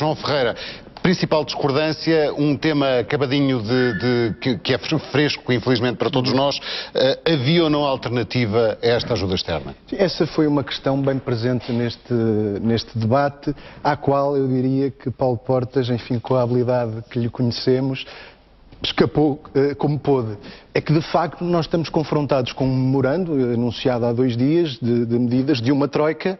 João Ferreira, principal discordância, um tema acabadinho que é fresco, infelizmente, para todos nós. Havia ou não alternativa a esta ajuda externa? Essa foi uma questão bem presente neste debate, à qual eu diria que Paulo Portas, enfim, com a habilidade que lhe conhecemos, escapou como pôde. É que, de facto, nós estamos confrontados com um memorando, anunciado há 2 dias, de medidas de uma troika,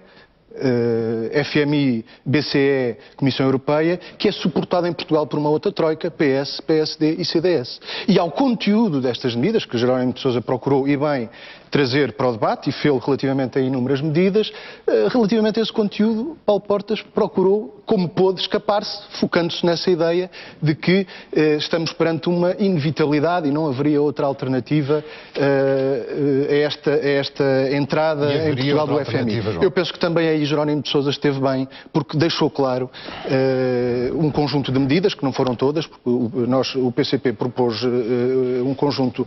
FMI, BCE, Comissão Europeia, que é suportada em Portugal por uma outra troika, PS, PSD e CDS. E ao conteúdo destas medidas, que Jerónimo de Sousa procurou, e bem, trazer para o debate, e fê-lo relativamente a inúmeras medidas, relativamente a esse conteúdo, Paulo Portas procurou, como pôde, escapar-se, focando-se nessa ideia de que estamos perante uma inevitabilidade e não haveria outra alternativa a esta entrada em Portugal do FMI. João. Eu penso que também aí Jerónimo de Sousa esteve bem, porque deixou claro um conjunto de medidas, que não foram todas, porque o PCP propôs um conjunto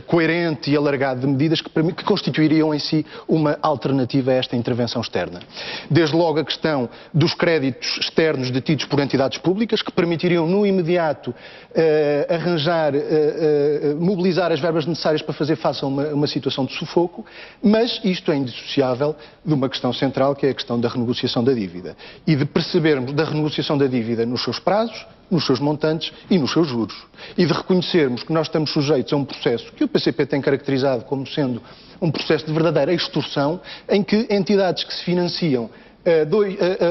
coerente e alargado de medidas que constituiriam em si uma alternativa a esta intervenção externa. Desde logo a questão dos créditos externos detidos por entidades públicas, que permitiriam no imediato mobilizar as verbas necessárias para fazer face a uma situação de sufoco, mas isto é indissociável de uma questão central, que é a questão da renegociação da dívida. E de percebermos da renegociação da dívida nos seus prazos, nos seus montantes e nos seus juros. E de reconhecermos que nós estamos sujeitos a um processo que o PCP tem caracterizado como sendo um processo de verdadeira extorsão, em que entidades que se financiam a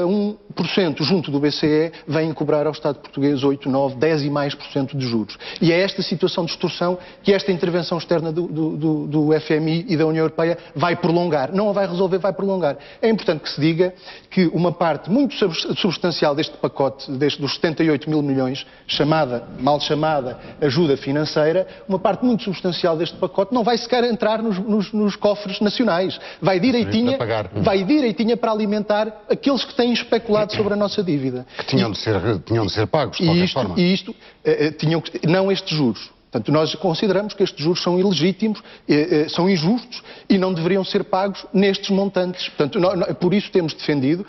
1% junto do BCE vêm cobrar ao Estado português 8, 9, 10 e mais por cento de juros. E é esta situação de extorsão que esta intervenção externa do FMI e da União Europeia vai prolongar. Não a vai resolver, vai prolongar. É importante que se diga que uma parte muito substancial deste pacote, dos 78 mil milhões, mal chamada ajuda financeira, uma parte muito substancial deste pacote não vai sequer entrar nos cofres nacionais. Vai direitinha para alimentar aqueles que têm especulado sobre a nossa dívida. Que tinham de ser pagos, de qualquer forma. Não estes juros. Portanto, nós consideramos que estes juros são ilegítimos, são injustos e não deveriam ser pagos nestes montantes. Portanto, por isso temos defendido,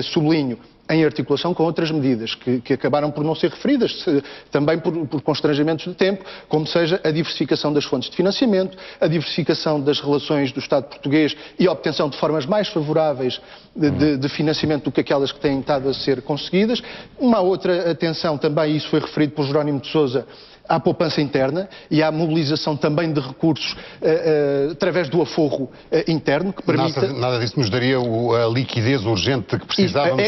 sublinho, em articulação com outras medidas que acabaram por não ser referidas, também por constrangimentos de tempo, como seja a diversificação das fontes de financiamento, a diversificação das relações do Estado português e a obtenção de formas mais favoráveis de financiamento do que aquelas que têm estado a ser conseguidas. Uma outra atenção também, e isso foi referido por Jerónimo de Sousa, à poupança interna e à mobilização também de recursos através do aforro interno, que permita... Nada disso nos daria a liquidez urgente que precisávamos.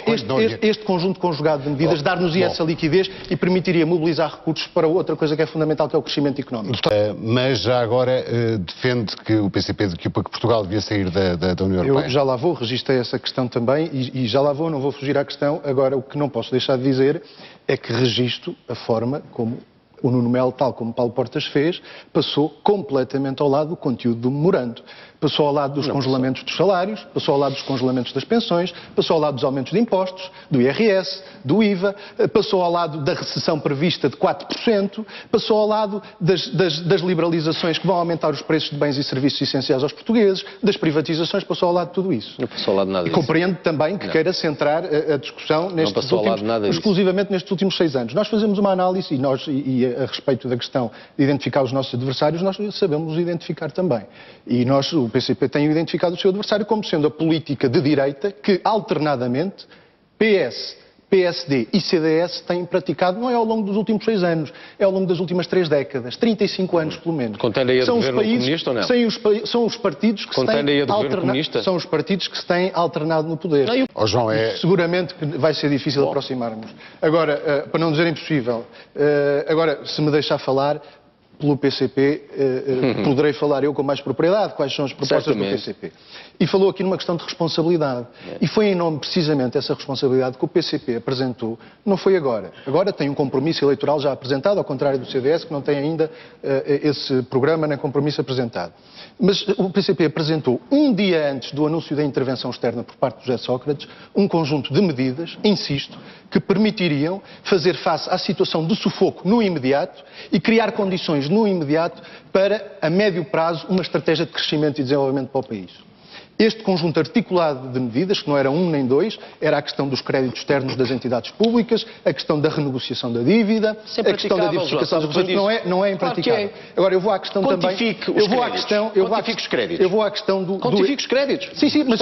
Este conjunto conjugado de medidas dar-nos-ia essa liquidez e permitiria mobilizar recursos para outra coisa que é fundamental, que é o crescimento económico. Mas já agora defende que o PCP, que Portugal devia sair da União Europeia? Eu já lá vou, registrei essa questão também e já lá vou, não vou fugir à questão. Agora, o que não posso deixar de dizer é que registro a forma como o Nuno Melo, tal como Paulo Portas fez, passou completamente ao lado do conteúdo do memorando. Passou ao lado dos congelamentos dos salários, passou ao lado dos congelamentos das pensões, passou ao lado dos aumentos de impostos, do IRS, do IVA, passou ao lado da recessão prevista de 4%, passou ao lado das liberalizações que vão aumentar os preços de bens e serviços essenciais aos portugueses, das privatizações, passou ao lado de tudo isso. Não passou ao lado de nada disso. E compreendo também que queira centrar a discussão exclusivamente nestes últimos 6 anos. Nós fazemos uma análise e a respeito da questão de identificar os nossos adversários, nós sabemos identificar também. E o PCP tem identificado o seu adversário como sendo a política de direita que, alternadamente, PS, PSD e CDS têm praticado, não é ao longo dos últimos 6 anos, é ao longo das últimas 3 décadas, 35 anos pelo menos. Contém aí a do governo comunista ou não? São os partidos que são os partidos que se têm alternado no poder. João, seguramente que vai ser difícil aproximarmos. Agora, para não dizer impossível, agora, se me deixar falar, pelo PCP, poderei falar eu com mais propriedade, quais são as propostas do PCP. E falou aqui numa questão de responsabilidade. E foi em nome, precisamente, dessa responsabilidade que o PCP apresentou, não foi agora. Agora tem um compromisso eleitoral já apresentado, ao contrário do CDS, que não tem ainda esse programa nem compromisso apresentado. Mas o PCP apresentou, um dia antes do anúncio da intervenção externa por parte de José Sócrates, um conjunto de medidas, insisto, que permitiriam fazer face à situação de sufoco no imediato e criar condições no imediato para, a médio prazo, uma estratégia de crescimento e desenvolvimento para o país. Este conjunto articulado de medidas, que não era um nem dois, era a questão dos créditos externos das entidades públicas, a questão da renegociação da dívida, a questão da diversificação dos recursos, não é impraticável. Agora, eu vou à questão também... Quantifique os créditos. Eu vou à questão do... Quantifique os créditos. Sim, mas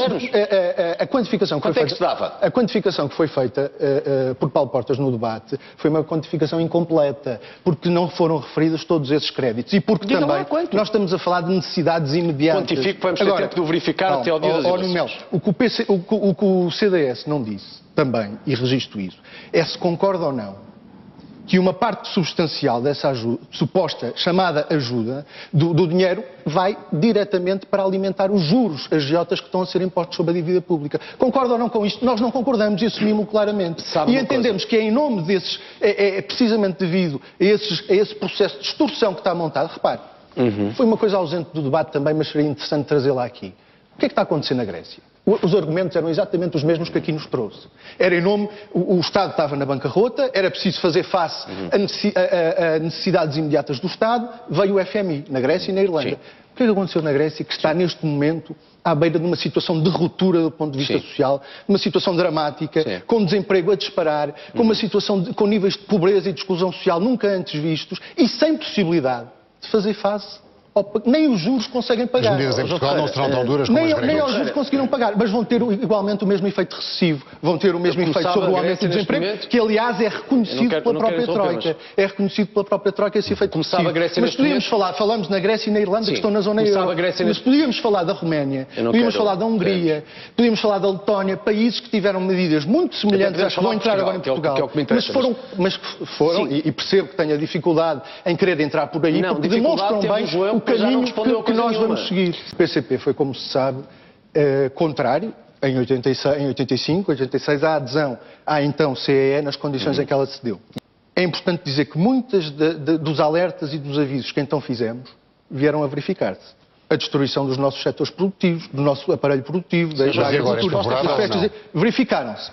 a quantificação que foi feita... Quanto é que se dava? A quantificação que foi feita por Paulo Portas no debate foi uma quantificação incompleta, porque não foram referidos todos esses créditos. E porque também nós estamos a falar de necessidades imediatas. Quantifique, vamos ter tempo de verificar até ao dia das eleições. O que o CDS não disse também, e registro isso, é se concorda ou não que uma parte substancial dessa ajuda, suposta chamada ajuda, do dinheiro, vai diretamente para alimentar os juros agiotas que estão a ser impostos sobre a dívida pública. Concorda ou não com isto? Nós não concordamos e assumimos claramente. E entendemos que é em nome desses, é precisamente devido a esse processo de extorsão que está montado. Repare, foi uma coisa ausente do debate também, mas seria interessante trazê-la aqui. O que é que está acontecendo na Grécia? Os argumentos eram exatamente os mesmos que aqui nos trouxe. Era em nome... O Estado estava na bancarrota, era preciso fazer face a necessidades imediatas do Estado, veio o FMI, na Grécia e na Irlanda. Sim. O que é que aconteceu na Grécia que está neste momento à beira de uma situação de ruptura do ponto de vista social, uma situação dramática, com desemprego a disparar, com uma situação com níveis de pobreza e de exclusão social nunca antes vistos e sem possibilidade de fazer face... Nem os juros conseguem pagar. As medidas em Portugal não serão tão duras como as gregas. Nem os juros conseguiram pagar, mas vão ter igualmente o mesmo efeito recessivo, vão ter o mesmo efeito sobre o aumento do desemprego, que aliás é reconhecido pela própria Troika. É reconhecido pela própria Troika esse efeito recessivo. Mas podíamos falar, falamos na Grécia e na Irlanda, que estão na zona euro, mas podíamos falar da Roménia, podíamos falar da Hungria, podíamos falar da Letónia, países que tiveram medidas muito semelhantes às que vão entrar agora em Portugal. Mas foram, e percebo que tenha dificuldade em querer entrar por aí, porque demonstram bem o caminho que nós vamos seguir. O PCP foi, como se sabe, contrário, em 85, 86, à adesão à então CEE nas condições em que ela se deu. É importante dizer que muitos dos alertas e dos avisos que então fizemos vieram a verificar-se. A destruição dos nossos setores produtivos, do nosso aparelho produtivo, da agricultura, das festas, verificaram-se.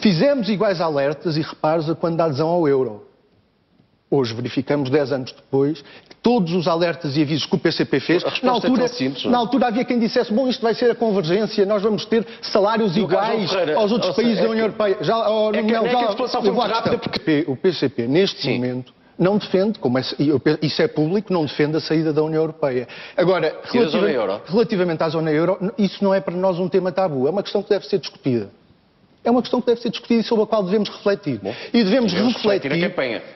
Fizemos iguais alertas e reparos quando da adesão ao euro. Hoje verificamos, 10 anos depois, que todos os alertas e avisos que o PCP fez, na altura havia quem dissesse, bom, isto vai ser a convergência, nós vamos ter salários iguais aos outros países da União Europeia. O PCP, neste momento, não defende, isso é público, não defende a saída da União Europeia. Agora, relativamente à zona euro, isso não é para nós um tema tabu, é uma questão que deve ser discutida. É uma questão que deve ser discutida e sobre a qual devemos refletir. E devemos refletir.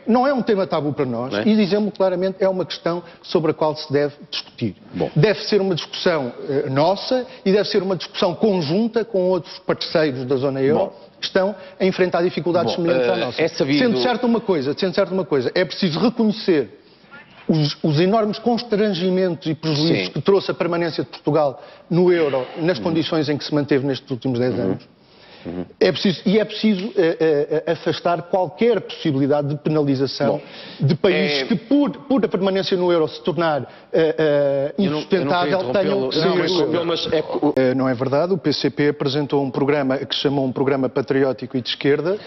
Não é um tema tabu para nós e dizemos claramente é uma questão sobre a qual se deve discutir. Deve ser uma discussão nossa e deve ser uma discussão conjunta com outros parceiros da zona euro que estão a enfrentar dificuldades semelhantes à nossa. Sendo certo uma coisa, é preciso reconhecer os enormes constrangimentos e prejuízos que trouxe a permanência de Portugal no euro nas condições em que se manteve nestes últimos 10 anos. É preciso afastar qualquer possibilidade de penalização de países que, por a permanência no euro se tornar insustentável, tenham que sair. Não é verdade. O PCP apresentou um programa que chamou um programa patriótico e de esquerda,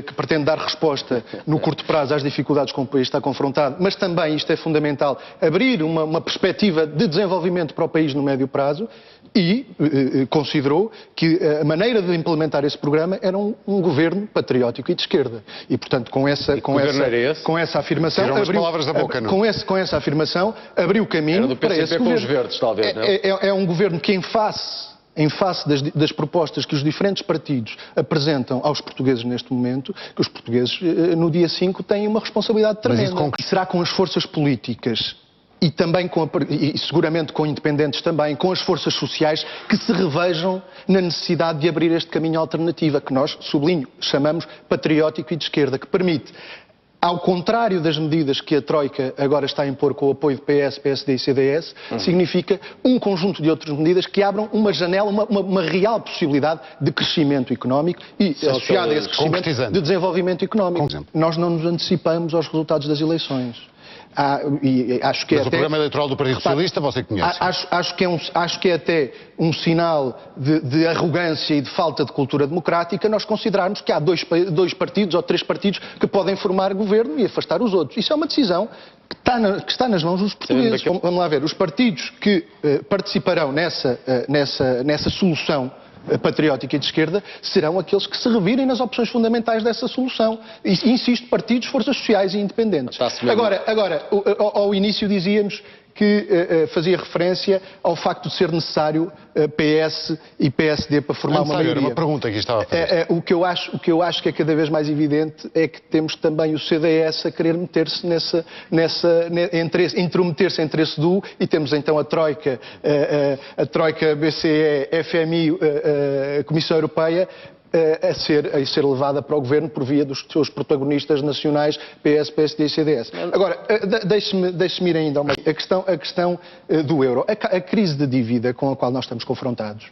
que pretende dar resposta no curto prazo às dificuldades com que o país está confrontado, mas também, isto é fundamental, abrir uma perspectiva de desenvolvimento para o país no médio prazo e considerou que a maneira de implementar esse programa era um governo patriótico e de esquerda. E, portanto, com essa afirmação... Com essa afirmação, abriu o caminho para esse governo. Com os verdes, talvez, não? É um governo que, em face das propostas que os diferentes partidos apresentam aos portugueses neste momento, que os portugueses, no dia 5, têm uma responsabilidade tremenda. E será com as forças políticas e também e seguramente com independentes também, com as forças sociais que se revejam na necessidade de abrir este caminho alternativo, que nós, sublinho, chamamos patriótico e de esquerda, que permite, ao contrário das medidas que a Troika agora está a impor com o apoio de PS, PSD e CDS, significa um conjunto de outras medidas que abram uma janela, uma real possibilidade de crescimento económico e, associada a esse crescimento, de desenvolvimento económico. Nós não nos antecipamos aos resultados das eleições. e acho que Mas o programa eleitoral do Partido Socialista você conhece. Acho que é até um sinal de arrogância e de falta de cultura democrática nós considerarmos que há dois partidos ou 3 partidos que podem formar governo e afastar os outros. Isso é uma decisão que está nas mãos dos portugueses. Vamos lá ver, os partidos que participarão nessa solução patriótica e de esquerda serão aqueles que se revirem nas opções fundamentais dessa solução. E, insisto, partidos, forças sociais e independentes. Agora, ao início dizíamos que fazia referência ao facto de ser necessário PS e PSD para formar uma maioria. Era uma pergunta que estava a fazer. O que eu acho que é cada vez mais evidente é que temos também o CDS a querer meter-se intrometer-se em interesse do, e temos então a Troika BCE, FMI, a Comissão Europeia, a ser levada para o Governo por via dos seus protagonistas nacionais, PS, PSD e CDS. Agora, deixe-me ir ainda a questão do euro. A crise de dívida com a qual nós estamos confrontados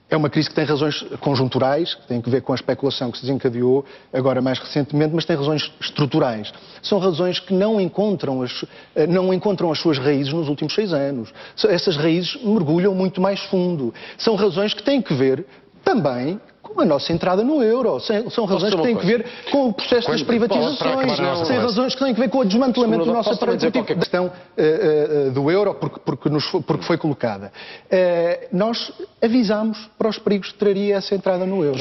é uma crise que tem razões conjunturais, que tem a ver com a especulação que se desencadeou agora mais recentemente, mas tem razões estruturais. São razões que não encontram as suas raízes nos últimos 6 anos. Essas raízes mergulham muito mais fundo. São razões que têm que ver também com a nossa entrada no euro. São razões que têm que ver com o processo das privatizações. São razões que têm que ver com o desmantelamento do nosso aparelho político. A questão do euro, porque foi colocada. Nós avisámos para os perigos que traria essa entrada no euro.